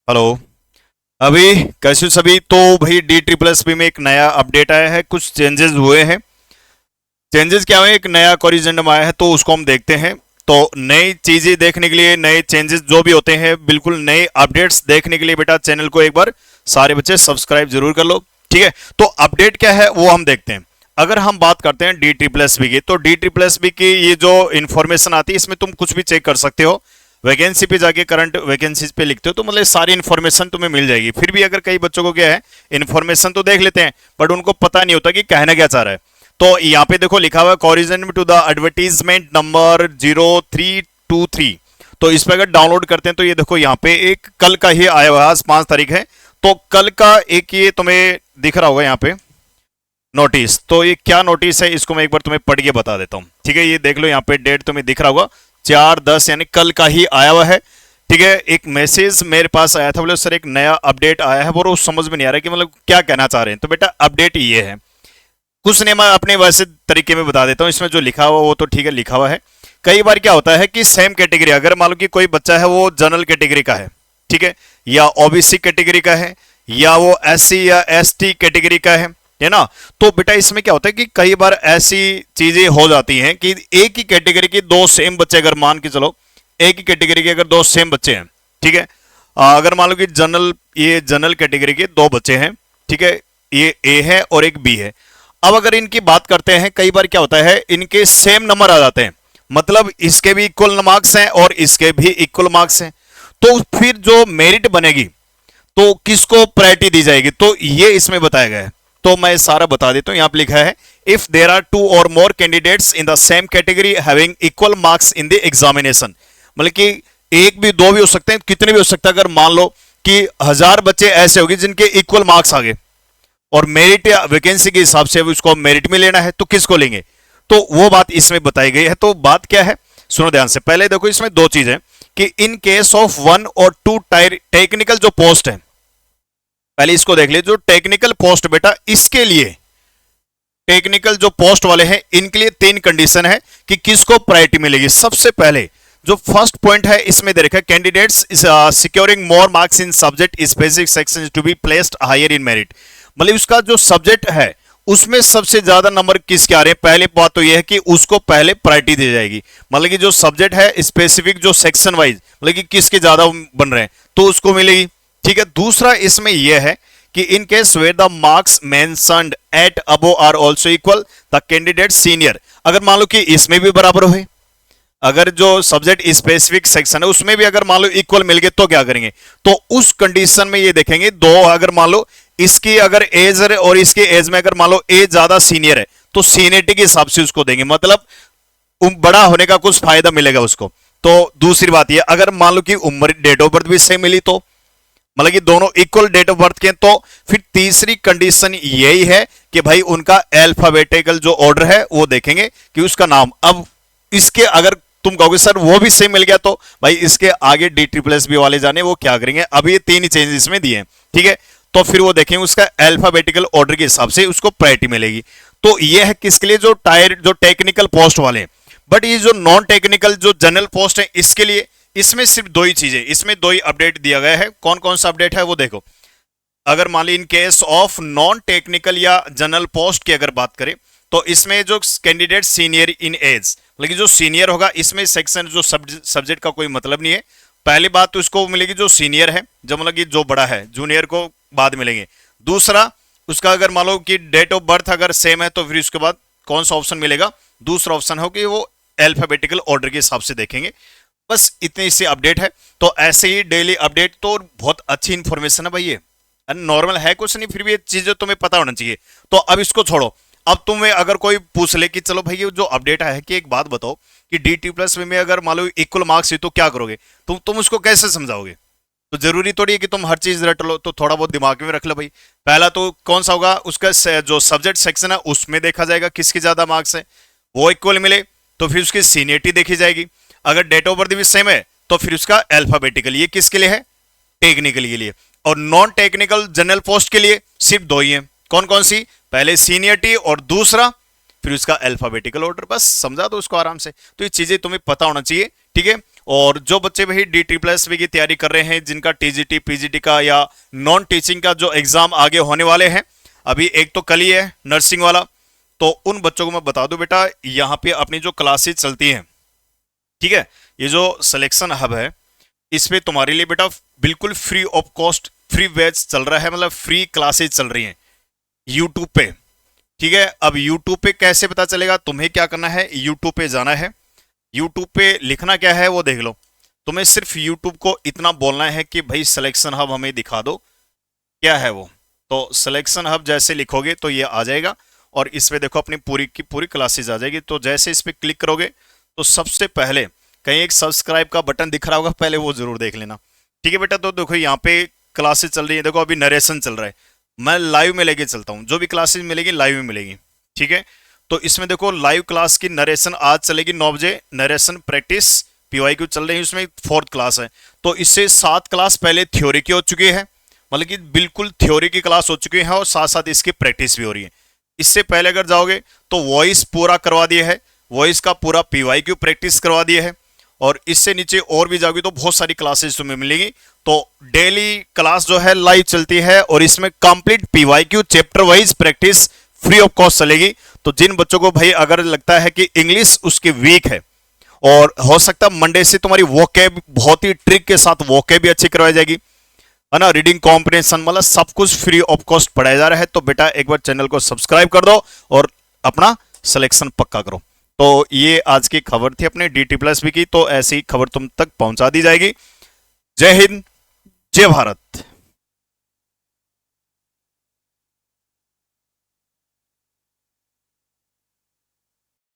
Hello. अभी कैसे हो सभी? तो भाई डी ट्रिपल एस बी में एक नया अपडेट आया है, कुछ चेंजेस हुए हैं। चेंजेस क्या हुए? एक नया कोरिजेंडम आया है, तो उसको हम देखते हैं। तो नई चीजें देखने के लिए, नए चेंजेस जो भी होते हैं, बिल्कुल नए अपडेट्स देखने के लिए बेटा चैनल को एक बार सारे बच्चे सब्सक्राइब जरूर कर लो। ठीक है, तो अपडेट क्या है वो हम देखते हैं। अगर हम बात करते हैं डी ट्रिपल एस बी की, तो डी ट्रिपल एस बी की ये जो इन्फॉर्मेशन आती है, इसमें तुम कुछ भी चेक कर सकते हो। वैकेंसी पे जाके करंट वैकेंसीज पे लिखते हो तो मतलब सारी इन्फॉर्मेशन तुम्हें मिल जाएगी। फिर भी अगर कई बच्चों को क्या है, इन्फॉर्मेशन तो देख लेते हैं बट उनको पता नहीं होता कि कहना क्या चाह रहा है। तो यहाँ पे देखो लिखा हुआ है कॉरिजन टू द एडवर्टीजमेंट नंबर 0323। तो इस पर अगर डाउनलोड करते हैं तो ये देखो यहाँ पे एक कल का ही आया हुआ है, आज 5 तारीख है। तो कल का एक ये तुम्हें दिख रहा होगा यहाँ पे नोटिस। तो ये क्या नोटिस है, इसको मैं एक बार तुम्हें पढ़ के बता देता हूँ। ठीक है, ये देख लो यहाँ पे डेट तुम्हें दिख रहा होगा 4/10, यानी कल का ही आया हुआ है। ठीक है, एक मैसेज मेरे पास आया था, बोले सर एक नया अपडेट आया है, वो समझ में नहीं आ रहा है कि मतलब क्या कहना चाह रहे हैं। तो बेटा अपडेट ये है, कुछ नहीं मैं अपने वैसे तरीके में बता देता हूँ। इसमें जो लिखा हुआ वो तो ठीक है लिखा हुआ है। कई बार क्या होता है कि सेम कैटेगरी, अगर मान लो कि कोई बच्चा है वो जनरल कैटेगरी का है, ठीक है, या ओबीसी कैटेगरी का है, या वो एससी या एसटी कैटेगरी का है ना। तो बेटा इसमें क्या होता है कि कई बार ऐसी चीजें हो जाती हैं कि एक ही कैटेगरी के दो सेम बच्चे, अगर मान के चलो एक ही कैटेगरी के अगर दो सेम बच्चे हैं, ठीक है, अगर मान लो कि ये जनरल कैटेगरी के दो बच्चे हैं, ठीक है, ये ए है और एक बी है। अब अगर इनकी बात करते हैं, कई बार क्या होता है इनके सेम नंबर आ जाते हैं, मतलब इसके भी इक्वल मार्क्स हैं और इसके भी इक्वल मार्क्स हैं। तो फिर जो मेरिट बनेगी तो किसको प्रायोरिटी दी जाएगी, तो ये इसमें बताया गया है। तो मैं सारा बता देता हूं। यहां पर लिखा है if there are 2 or more candidates in the same category having equal marks in the examination, मतलब कि एक भी दो भी हो सकते हैं, कितने भी हो सकते हैं। अगर मान लो कि 1000 बच्चे ऐसे होंगे जिनके इक्वल मार्क्स आ गए और मेरिट या वैकेंसी के हिसाब से उसको मेरिट में लेना है, तो किसको लेंगे, तो वो बात इसमें बताई गई है। तो बात क्या है सुनो ध्यान से। पहले देखो इसमें दो चीजें कि in case of 1 or 2 technical जो पोस्ट है, पहले इसको देख ले। जो टेक्निकल पोस्ट बेटा, इसके लिए टेक्निकल जो पोस्ट वाले हैं इनके लिए 3 कंडीशन है कि किसको प्रायोरिटी मिलेगी। सबसे पहले जो फर्स्ट पॉइंट है इसमें दे रखा है candidates securing more marks in subject specific section to be placed higher in merit, मतलब उसका जो सब्जेक्ट है उसमें सबसे ज्यादा नंबर किसके आ रहे हैं। पहले बात तो यह है कि उसको पहले प्रायोरिटी दी जाएगी, मतलब कि जो सब्जेक्ट है स्पेसिफिक जो सेक्शन वाइज, मतलब कि किसके ज्यादा बन रहे हैं तो उसको मिलेगी। ठीक है, दूसरा इसमें यह है कि in case where the marks mentioned at above are also equal the candidate senior, अगर मान लो कि इसमें भी बराबर हो, अगर जो सब्जेक्ट स्पेसिफिक सेक्शन है उसमें भी अगर मान लो इक्वल मिल गए तो क्या करेंगे, तो उस कंडीशन में ये देखेंगे दो, अगर मान लो इसकी अगर एज है और इसके एज में अगर मान लो एज ज्यादा सीनियर है तो सीनियरिटी के हिसाब से उसको देंगे, मतलब बड़ा होने का कुछ फायदा मिलेगा उसको। तो दूसरी बात ये, अगर मान लो कि उम्र डेट ऑफ बर्थ भी सेम मिली तो मतलब कि दोनों इक्वल डेट ऑफ बर्थ के, तो फिर तीसरी कंडीशन यही है कि भाई उनका अल्फाबेटिकल जो ऑर्डर है वो देखेंगे कि उसका नाम। अब इसके अगर तुम कहोगे सर वो भी सेम मिल गया, तो भाई इसके आगे डी ट्रिपल एस बी वाले जाने वो क्या करेंगे। अब ये 3 ही चेंजेस इसमें दिए हैं, ठीक है, तो फिर वो देखेंगे उसका अल्फाबेटिकल ऑर्डर के हिसाब से उसको प्रायोरिटी मिलेगी। तो ये है किसके लिए, जो टेक्निकल पोस्ट वाले। बट ये जो नॉन टेक्निकल जो जनरल पोस्ट है इसके लिए, इसमें सिर्फ 2 ही चीजें, इसमें 2 ही अपडेट दिया गया है। कौन कौन सा अपडेट है वो देखो। अगर मान ली in case of non technical या जनरल पोस्ट की अगर बात करें, तो इसमें जो कैंडिडेट सीनियर इन एज, लेकिन जो सीनियर होगा इसमें सेक्शन जो सब्जेक्ट का कोई मतलब नहीं है। पहली बात तो इसको मिलेगी जो सीनियर है, जो मतलब कि जो बड़ा है, जूनियर को बाद मिलेंगे। दूसरा उसका अगर मान लो कि डेट ऑफ बर्थ अगर सेम है तो फिर उसके बाद कौन सा ऑप्शन मिलेगा, दूसरा ऑप्शन हो कि वो अल्फाबेटिकल ऑर्डर के हिसाब से देखेंगे। बस इतनी सी अपडेट है। तो ऐसे ही डेली अपडेट, तो बहुत अच्छी इंफॉर्मेशन है भाई, ये नॉर्मल है कुछ नहीं, फिर भी ये चीजें तुम्हें पता होना चाहिए। तो अब इसको छोड़ो। अब तुम्हें अगर कोई पूछ ले कि चलो भाई ये जो अपडेट आया है कि एक बात बताओ कि डी टी प्लस में अगर मान लो इक्वल मार्क्स है तो क्या करोगे, तुम उसको कैसे समझाओगे। तो जरूरी थोड़ी है कि तुम हर चीज रट लो, तो थोड़ा बहुत दिमाग में रख लो भाई। पहला तो कौन सा होगा, उसका जो सब्जेक्ट सेक्शन है उसमें देखा जाएगा किसके ज्यादा मार्क्स है, वो इक्वल मिले तो फिर उसकी सीनियरिटी देखी जाएगी। अगर डेट ऑफ बर्थ भी सेम है तो फिर उसका अल्फाबेटिकल, ये किसके लिए है, टेक्निकल के लिए। और नॉन टेक्निकल जनरल पोस्ट के लिए सिर्फ 2 ही है। कौन कौन सी, पहले सीनियरिटी और दूसरा फिर उसका अल्फाबेटिकल ऑर्डर। बस समझा दो उसको आराम से। तो ये चीजें तुम्हें पता होना चाहिए, ठीक है। और जो बच्चे भाई D++ की तैयारी कर रहे हैं, जिनका TGT PGT का या नॉन टीचिंग का जो एग्जाम आगे होने वाले हैं, अभी एक तो कल ही है नर्सिंग वाला, तो उन बच्चों को मैं बता दूं बेटा, यहाँ पे अपनी जो क्लासेस चलती हैं, ठीक है, ये जो सिलेक्शन हब है, इसमें तुम्हारे लिए बेटा बिल्कुल free of cost free batch चल रहा है, मतलब फ्री क्लासेस चल रही हैं यूट्यूब पे। ठीक है, अब यूट्यूब पे कैसे पता चलेगा? तुम्हें क्या करना है, यूट्यूब पे जाना है, यूट्यूब पे लिखना क्या है वो देख लो। तुम्हें सिर्फ यूट्यूब को इतना बोलना है कि भाई सिलेक्शन हब हमें दिखा दो, क्या है वो। तो सिलेक्शन हब जैसे लिखोगे तो ये आ जाएगा, और इस पे देखो अपनी पूरी की पूरी क्लासेस आ जाएगी। तो जैसे इस पे क्लिक करोगे तो सबसे पहले कहीं एक सब्सक्राइब का बटन दिख रहा होगा, पहले वो जरूर देख लेना। ठीक है बेटा, तो देखो यहाँ पे क्लासेस चल रही है, देखो अभी नरेशन चल रहा है, मैं लाइव में लेके चलता हूँ, जो भी क्लासेस मिलेगी लाइव में मिलेगी। ठीक है, तो इसमें देखो लाइव क्लास की नरेशन आज चलेगी 9 बजे, नरेशन प्रैक्टिस PYQ चल रही है, उसमें 4th क्लास है। तो इससे 7 क्लास पहले थ्योरी की हो चुकी है, मतलब कि बिल्कुल थ्योरी की क्लास हो चुकी है, और साथ साथ इसकी प्रैक्टिस भी हो रही है। इससे पहले अगर जाओगे तो वॉइस पूरा करवा दिया है, वॉइस का पूरा PYQ प्रैक्टिस करवा दिया है, और इससे नीचे और भी जाओगे तो बहुत सारी क्लासेस तुम्हें मिलेगी। तो डेली क्लास जो है लाइव चलती है, और इसमें complete PYQ chapter wise practice free of cost चलेगी। तो जिन बच्चों को भाई अगर लगता है कि इंग्लिश उसकी वीक है, और हो सकता है मंडे से तुम्हारी वोकैब बहुत ही ट्रिक के साथ वोकैब भी अच्छी करवाई जाएगी, है ना, रीडिंग कॉम्प्रिहेंशन, मतलब सब कुछ फ्री ऑफ कॉस्ट पढ़ाया जा रहा है। तो बेटा एक बार चैनल को सब्सक्राइब कर दो और अपना सिलेक्शन पक्का करो। तो ये आज की खबर थी अपने DT+B की, तो ऐसी खबर तुम तक पहुंचा दी जाएगी। जय हिंद, जय भारत।